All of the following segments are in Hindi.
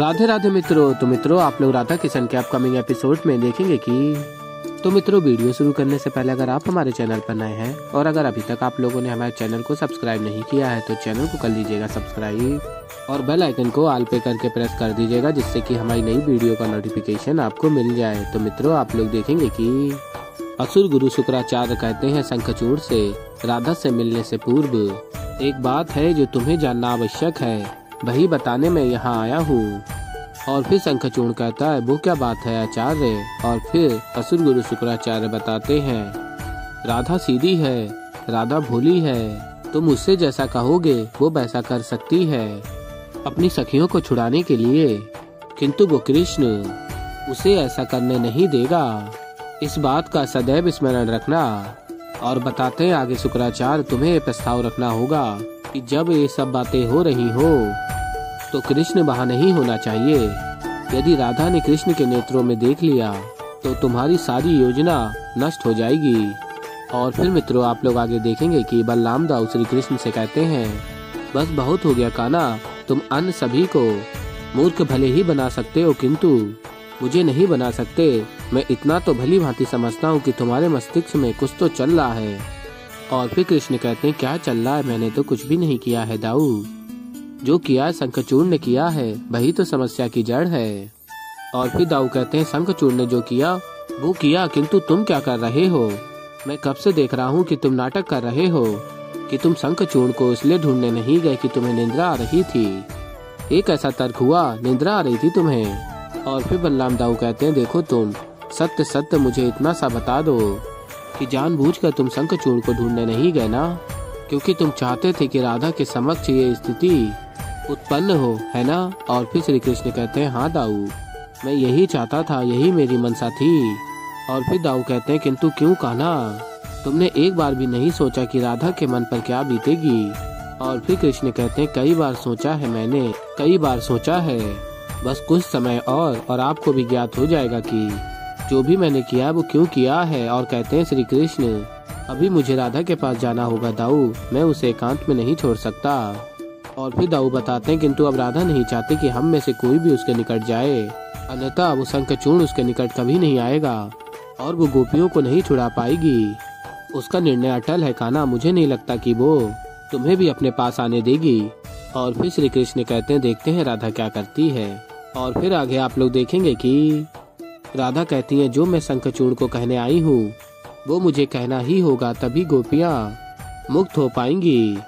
राधे राधे मित्रों। तो मित्रों आप लोग राधा किशन के अपकमिंग एपिसोड में देखेंगे कि मित्रों वीडियो शुरू करने से पहले अगर आप हमारे चैनल पर नए हैं और अगर अभी तक आप लोगों ने हमारे चैनल को सब्सक्राइब नहीं किया है तो चैनल को कर लीजिएगा सब्सक्राइब और बेल आइकन को ऑल पे करके प्रेस कर दीजिएगा जिससे कि हमारी नई वीडियो का नोटिफिकेशन आपको मिल जाए। तो मित्रों आप लोग देखेंगे कि असुर गुरु शुक्राचार्य कहते हैं शंखचूड़ से राधा से मिलने से पूर्व एक बात है जो तुम्हें जानना आवश्यक है, वही बताने मैं यहाँ आया हूँ। और फिर शंखचूड़ कहता है वो क्या बात है आचार्य। और फिर असुर गुरु शुक्राचार्य बताते हैं राधा सीधी है, राधा भोली है, तुम उससे जैसा कहोगे वो वैसा कर सकती है अपनी सखियों को छुड़ाने के लिए, किंतु वो कृष्ण उसे ऐसा करने नहीं देगा। इस बात का सदैव स्मरण रखना। और बताते हैं आगे शुक्राचार्य तुम्हें प्रस्ताव रखना होगा कि जब ये सब बातें हो रही हो तो कृष्ण वहाँ नहीं होना चाहिए। यदि राधा ने कृष्ण के नेत्रों में देख लिया तो तुम्हारी सारी योजना नष्ट हो जाएगी। और फिर मित्रों आप लोग आगे देखेंगे कि बलराम दाऊ श्री कृष्ण से कहते हैं बस बहुत हो गया कान्हा, तुम अन्य सभी को मूर्ख भले ही बना सकते हो किंतु मुझे नहीं बना सकते। मैं इतना तो भली भांति समझता हूँ कि तुम्हारे मस्तिष्क में कुछ तो चल रहा है। और फिर कृष्ण कहते हैं क्या चल रहा है, मैंने तो कुछ भी नहीं किया है दाऊ, जो किया है शंखचूड़ ने किया है, वही तो समस्या की जड़ है। और फिर दाऊ कहते हैं शंखचूड़ ने जो किया वो किया, किंतु तुम क्या कर रहे हो। मैं कब से देख रहा हूँ कि तुम नाटक कर रहे हो कि तुम शंखचूड़ को इसलिए ढूंढने नहीं गए कि तुम्हें निंद्रा आ रही थी। एक ऐसा तर्क हुआ, निंद्रा आ रही थी तुम्हें। और फिर बलराम दाऊ कहते हैं देखो तुम सत्य सत्य मुझे इतना सा बता दो कि जानबूझकर तुम शंखचूड़ को ढूंढने नहीं गए ना, क्योंकि तुम चाहते थे कि राधा के समक्ष ये स्थिति उत्पन्न हो, है ना। और फिर श्री कृष्ण कहते हैं हाँ दाऊ, मैं यही चाहता था, यही मेरी मनसा थी। और फिर दाऊ कहते हैं किंतु क्यों कान्हा, तुमने एक बार भी नहीं सोचा कि राधा के मन पर क्या बीतेगी। और फिर कृष्ण कहते हैं कई बार सोचा है मैंने, कई बार सोचा है, बस कुछ समय और आपको भी ज्ञात हो जाएगा कि जो भी मैंने किया वो क्यों किया है। और कहते हैं श्री कृष्ण अभी मुझे राधा के पास जाना होगा दाऊ, मैं उसे एकांत में नहीं छोड़ सकता। और फिर दाऊ बताते हैं किंतु अब राधा नहीं चाहती कि हम में से कोई भी उसके निकट जाए, अन्यथा वो शंखचूड़ उसके निकट कभी नहीं आएगा और वो गोपियों को नहीं छुड़ा पाएगी। उसका निर्णय अटल है कान्हा, मुझे नहीं लगता कि वो तुम्हें भी अपने पास आने देगी। और फिर श्री कृष्ण कहते हैं देखते हैं राधा क्या करती है। और फिर आगे आप लोग देखेंगे कि राधा कहती है जो मैं शंखचूड़ को कहने आई हूँ वो मुझे कहना ही होगा, तभी गोपियाँ मुक्त हो पाएंगी।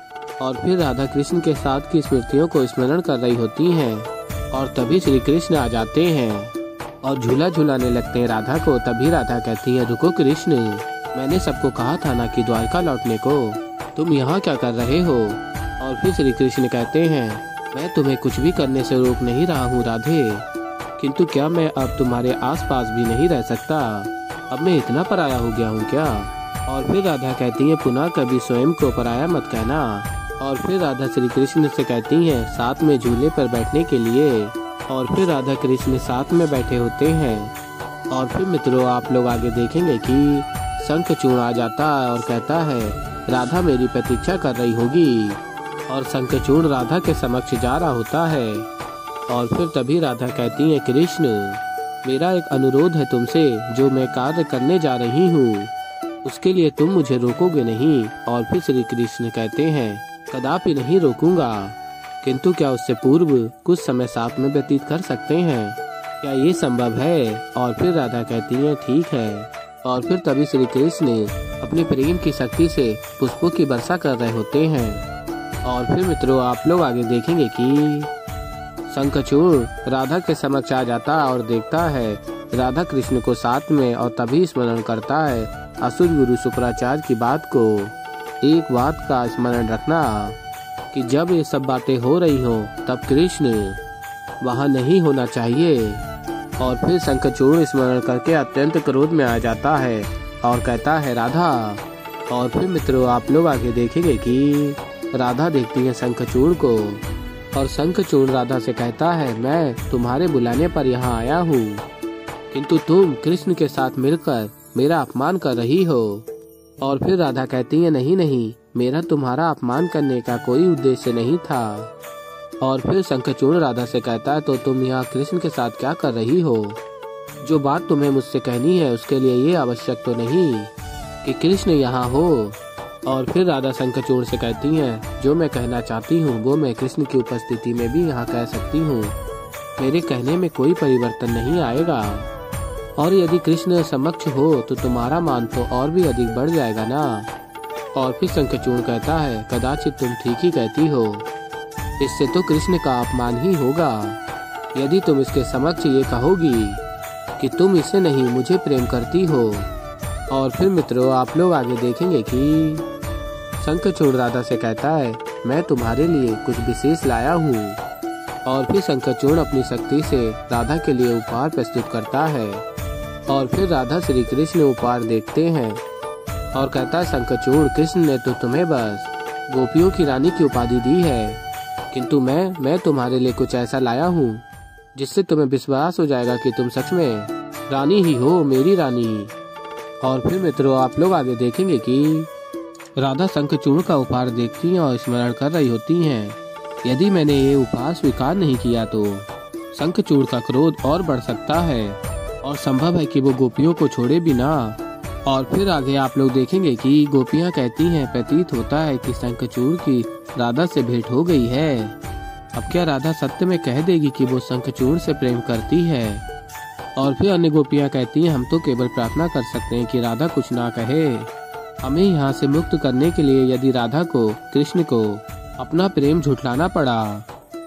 और फिर राधा कृष्ण के साथ की स्मृतियों को स्मरण कर रही होती हैं और तभी श्री कृष्ण आ जाते हैं और झूला झूलाने लगते हैं राधा को। तभी राधा कहती है रुको कृष्ण, मैंने सबको कहा था ना कि द्वारका लौटने को, तुम यहाँ क्या कर रहे हो। और फिर श्री कृष्ण कहते हैं मैं तुम्हें कुछ भी करने से रोक नहीं रहा हूँ राधे, किंतु क्या मैं अब तुम्हारे आसपास भी नहीं रह सकता, अब मैं इतना पराया हो गया हूँ क्या। और फिर राधा कहती है पुनः कभी स्वयं को पराया मत कहना। और फिर राधा श्री कृष्ण से कहती हैं साथ में झूले पर बैठने के लिए। और फिर राधा कृष्ण साथ में बैठे होते हैं। और फिर मित्रों आप लोग आगे देखेंगे कि शंखचूड़ आ जाता है और कहता है राधा मेरी प्रतीक्षा कर रही होगी। और शंखचूड़ राधा के समक्ष जा रहा होता है। और फिर तभी राधा कहती है कृष्ण मेरा एक अनुरोध है तुमसे, जो मैं कार्य करने जा रही हूँ उसके लिए तुम मुझे रोकोगे नहीं। और फिर श्री कृष्ण कहते हैं कदापि नहीं रोकूंगा, किंतु क्या उससे पूर्व कुछ समय साथ में व्यतीत कर सकते हैं, क्या ये संभव है। और फिर राधा कहती है ठीक है। और फिर तभी श्री कृष्ण अपने प्रेम की शक्ति से पुष्पों की वर्षा कर रहे होते हैं। और फिर मित्रों आप लोग आगे देखेंगे कि शंखचूड़ राधा के समक्ष आ जाता है और देखता है राधा कृष्ण को साथ में और तभी स्मरण करता है असुर गुरु शुक्राचार्य की बात को। एक बात का स्मरण रखना कि जब ये सब बातें हो रही हो तब कृष्ण वहाँ नहीं होना चाहिए। और फिर शंखचूड़ स्मरण करके अत्यंत क्रोध में आ जाता है और कहता है राधा। और फिर मित्रों आप लोग आगे देखेंगे कि राधा देखती है शंखचूड़ को और शंखचूड़ राधा से कहता है मैं तुम्हारे बुलाने पर यहाँ आया हूँ, किंतु तुम कृष्ण के साथ मिलकर मेरा अपमान कर रही हो। और फिर राधा कहती है नहीं नहीं, मेरा तुम्हारा अपमान करने का कोई उद्देश्य नहीं था। और फिर शंखचूड़ राधा से कहता है, तो तुम यहाँ कृष्ण के साथ क्या कर रही हो? जो बात तुम्हें मुझसे कहनी है उसके लिए ये आवश्यक तो नहीं कि कृष्ण यहाँ हो। और फिर राधा शंखचूड़ से कहती हैं, जो मैं कहना चाहती हूँ वो मैं कृष्ण की उपस्थिति में भी यहाँ कह सकती हूँ। मेरे कहने में कोई परिवर्तन नहीं आएगा, और यदि कृष्ण समक्ष हो तो तुम्हारा मान तो और भी अधिक बढ़ जाएगा ना। और फिर शंखचूड़ कहता है, कदाचित तुम ठीक ही कहती हो, इससे तो कृष्ण का अपमान ही होगा यदि तुम इसके समक्ष ये कहोगी कि तुम इसे नहीं मुझे प्रेम करती हो। और फिर मित्रों आप लोग आगे देखेंगे कि शंखचूड़ राधा से कहता है, मैं तुम्हारे लिए कुछ विशेष लाया हूँ। और फिर शंखचूड़ अपनी शक्ति से राधा के लिए उपहार प्रस्तुत करता है। और फिर राधा श्री कृष्ण उपहार देखते हैं और कहता है, शंखचूड़ कृष्ण ने तो तुम्हें बस गोपियों की रानी की उपाधि दी है, किंतु मैं तुम्हारे लिए कुछ ऐसा लाया हूँ जिससे तुम्हें विश्वास हो जाएगा कि तुम सच में रानी ही हो, मेरी रानी। और फिर मित्रों आप लोग आगे देखेंगे कि राधा शंखचूड़ का उपहार देखती हैं और स्मरण कर रही होती हैं, यदि मैंने ये उपहार स्वीकार नहीं किया तो शंखचूड़ का क्रोध और बढ़ सकता है और संभव है कि वो गोपियों को छोड़े भी ना। और फिर आगे आप लोग देखेंगे कि गोपियां कहती हैं, प्रतीत होता है कि शंखचूड़ की राधा से भेंट हो गई है। अब क्या राधा सत्य में कह देगी कि वो शंखचूड़ से प्रेम करती है? और फिर अन्य गोपियां कहती हैं, हम तो केवल प्रार्थना कर सकते हैं कि राधा कुछ ना कहे। हमें यहाँ से मुक्त करने के लिए यदि राधा को कृष्ण को अपना प्रेम झुठलाना पड़ा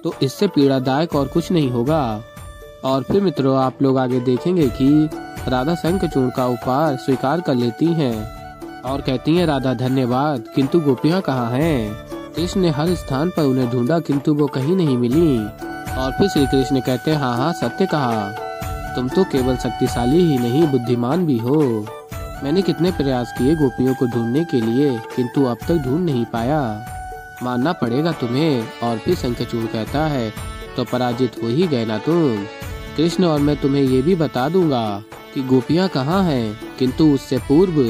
तो इससे पीड़ादायक और कुछ नहीं होगा। और फिर मित्रों आप लोग आगे देखेंगे कि राधा शंखचूड़ का उपहार स्वीकार कर लेती हैं और कहती हैं, राधा धन्यवाद, किंतु गोपियां कहाँ हैं? कृष्ण ने हर स्थान पर उन्हें ढूंढा किंतु वो कहीं नहीं मिली। और फिर श्री कृष्ण कहते हैं, हाँ सत्य कहा, तुम तो केवल शक्तिशाली ही नहीं बुद्धिमान भी हो। मैंने कितने प्रयास किए गोपियों को ढूंढने के लिए, किंतु अब तक ढूंढ नहीं पाया, मानना पड़ेगा तुम्हें। और फिर शंखचूड़ कहता है, तो पराजित हो ही गए ना तुम कृष्ण, और मैं तुम्हें ये भी बता दूंगा कि गोपियां कहाँ हैं, किंतु उससे पूर्व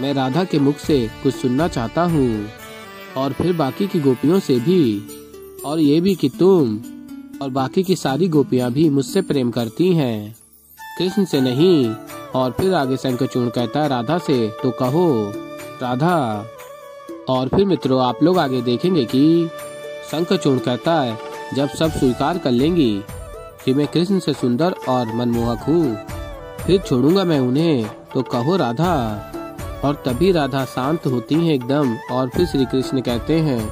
मैं राधा के मुख से कुछ सुनना चाहता हूँ, और फिर बाकी की गोपियों से भी, और ये भी कि तुम और बाकी की सारी गोपियां भी मुझसे प्रेम करती हैं, कृष्ण से नहीं। और फिर आगे शंखचूड़ कहता है राधा से, तो कहो राधा। और फिर मित्रों आप लोग आगे देखेंगे कि शंखचूड़ कहता है, जब सब स्वीकार कर लेंगी कि मैं कृष्ण से सुंदर और मनमोहक हूँ, फिर छोड़ूंगा मैं उन्हें, तो कहो राधा। और तभी राधा शांत होती हैं एकदम। और फिर श्री कृष्ण कहते हैं,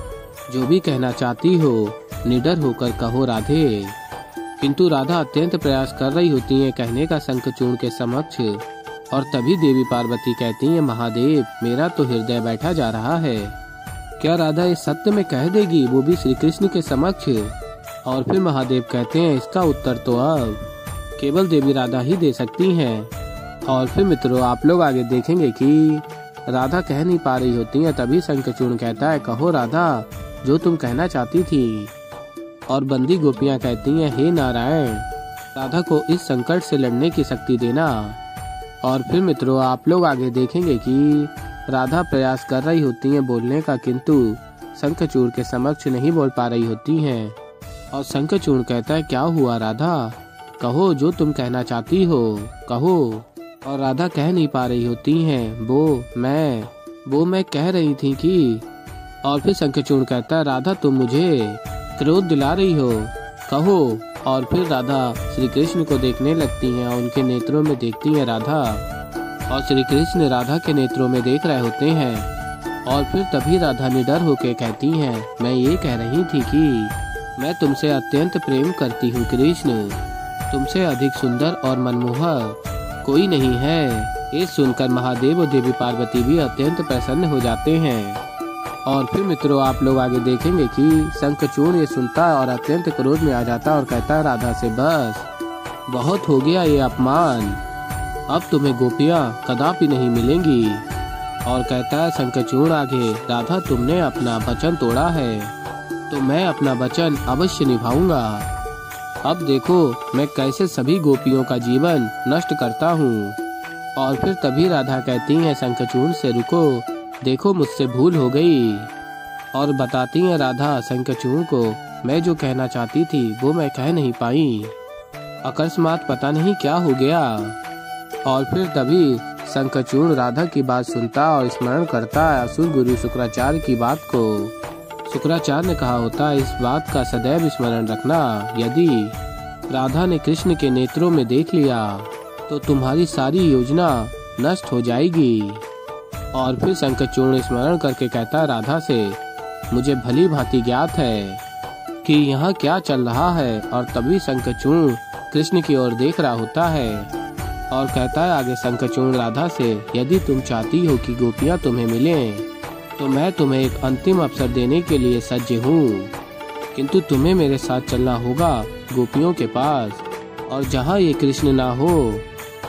जो भी कहना चाहती हो निडर होकर कहो राधे। किंतु राधा अत्यंत प्रयास कर रही होती हैं कहने का शंखचूड़ के समक्ष। और तभी देवी पार्वती कहती हैं, महादेव मेरा तो हृदय बैठा जा रहा है, क्या राधा इस सत्य में कह देगी, वो भी श्री कृष्ण के समक्ष? और फिर महादेव कहते हैं, इसका उत्तर तो अब केवल देवी राधा ही दे सकती हैं। और फिर मित्रों आप लोग आगे देखेंगे कि राधा कह नहीं पा रही होती हैं, तभी शंखचूड़ कहता है, कहो राधा जो तुम कहना चाहती थी। और बंदी गोपियां कहती हैं, हे नारायण, राधा को इस संकट से लड़ने की शक्ति देना। और फिर मित्रों आप लोग आगे देखेंगे कि राधा प्रयास कर रही होती हैं बोलने का, किंतु शंखचूड़ के समक्ष नहीं बोल पा रही होती हैं। और शंखचूड़ कहता है, क्या हुआ राधा, कहो जो तुम कहना चाहती हो, कहो। और राधा कह नहीं पा रही होती हैं, वो मैं कह रही थी कि। और फिर शंखचूड़ कहता है, राधा तुम मुझे क्रोध दिला रही हो, कहो। और फिर राधा श्री कृष्ण को देखने लगती हैं और उनके नेत्रों में देखती हैं राधा, और श्री कृष्ण राधा के नेत्रों में देख रहे होते हैं। और फिर तभी राधा निडर होकर कहती हैं, मैं ये कह रही थी कि मैं तुमसे अत्यंत प्रेम करती हूँ कृष्ण, तुमसे अधिक सुंदर और मनमोहक कोई नहीं है। ये सुनकर महादेव और देवी पार्वती भी अत्यंत प्रसन्न हो जाते हैं। और फिर मित्रों आप लोग आगे देखेंगे कि शंखचूड़ ये सुनता और अत्यंत क्रोध में आ जाता और कहता है राधा से, बस बहुत हो गया ये अपमान, अब तुम्हें गोपियां कदापि नहीं मिलेंगी। और कहता है शंखचूड़ आगे, राधा तुमने अपना वचन तोड़ा है तो मैं अपना वचन अवश्य निभाऊंगा। अब देखो मैं कैसे सभी गोपियों का जीवन नष्ट करता हूँ। और फिर तभी राधा कहती है शंखचूड़ से, रुको देखो मुझसे भूल हो गई। और बताती हैं राधा शंखचूड़ को, मैं जो कहना चाहती थी वो मैं कह नहीं पाई। अकस्मात पता नहीं क्या हो गया। और फिर तभी शंखचूड़ राधा की बात सुनता और स्मरण करता असुर गुरु शुक्राचार्य की बात को। शुक्राचार्य ने कहा होता, इस बात का सदैव स्मरण रखना, यदि राधा ने कृष्ण के नेत्रों में देख लिया तो तुम्हारी सारी योजना नष्ट हो जाएगी। और फिर शंखचूड़ स्मरण करके कहता राधा से, मुझे भली भांति ज्ञात है कि यहाँ क्या चल रहा है। और तभी शंखचूड़ कृष्ण की ओर देख रहा होता है और कहता है आगे शंखचूड़ राधा से, यदि तुम चाहती हो कि गोपियाँ तुम्हें मिलें तो मैं तुम्हें एक अंतिम अवसर देने के लिए सज्ज हूँ, किंतु तुम्हें मेरे साथ चलना होगा गोपियों के पास, और जहाँ ये कृष्ण ना हो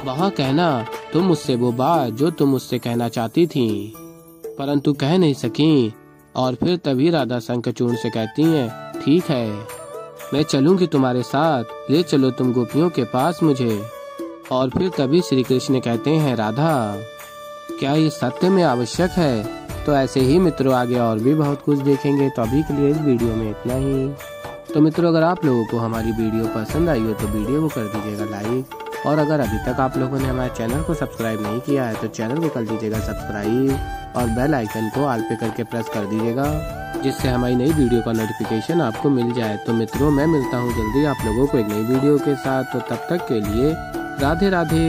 वहाँ कहना तुम मुझसे वो बात जो तुम मुझसे कहना चाहती थी परंतु कह नहीं सकी। और फिर तभी राधा शंखचूड़ से कहती हैं, ठीक है मैं चलूंगी तुम्हारे साथ, ले चलो तुम गोपियों के पास मुझे। और फिर तभी श्री कृष्ण कहते हैं, राधा क्या ये सत्य में आवश्यक है? तो ऐसे ही मित्रों आगे और भी बहुत कुछ देखेंगे। तो अभी के लिए इस वीडियो में इतना ही। तो मित्रों अगर आप लोगों को हमारी वीडियो पसंद आई हो तो वीडियो को कर दीजिएगा लाइक, और अगर अभी तक आप लोगों ने हमारे चैनल को सब्सक्राइब नहीं किया है तो चैनल को कर दीजिएगा सब्सक्राइब और बेल आइकन को ऑल पे करके प्रेस कर दीजिएगा, जिससे हमारी नई वीडियो का नोटिफिकेशन आपको मिल जाए। तो मित्रों मैं मिलता हूँ जल्दी आप लोगों को एक नई वीडियो के साथ। तो तब तक के लिए राधे राधे।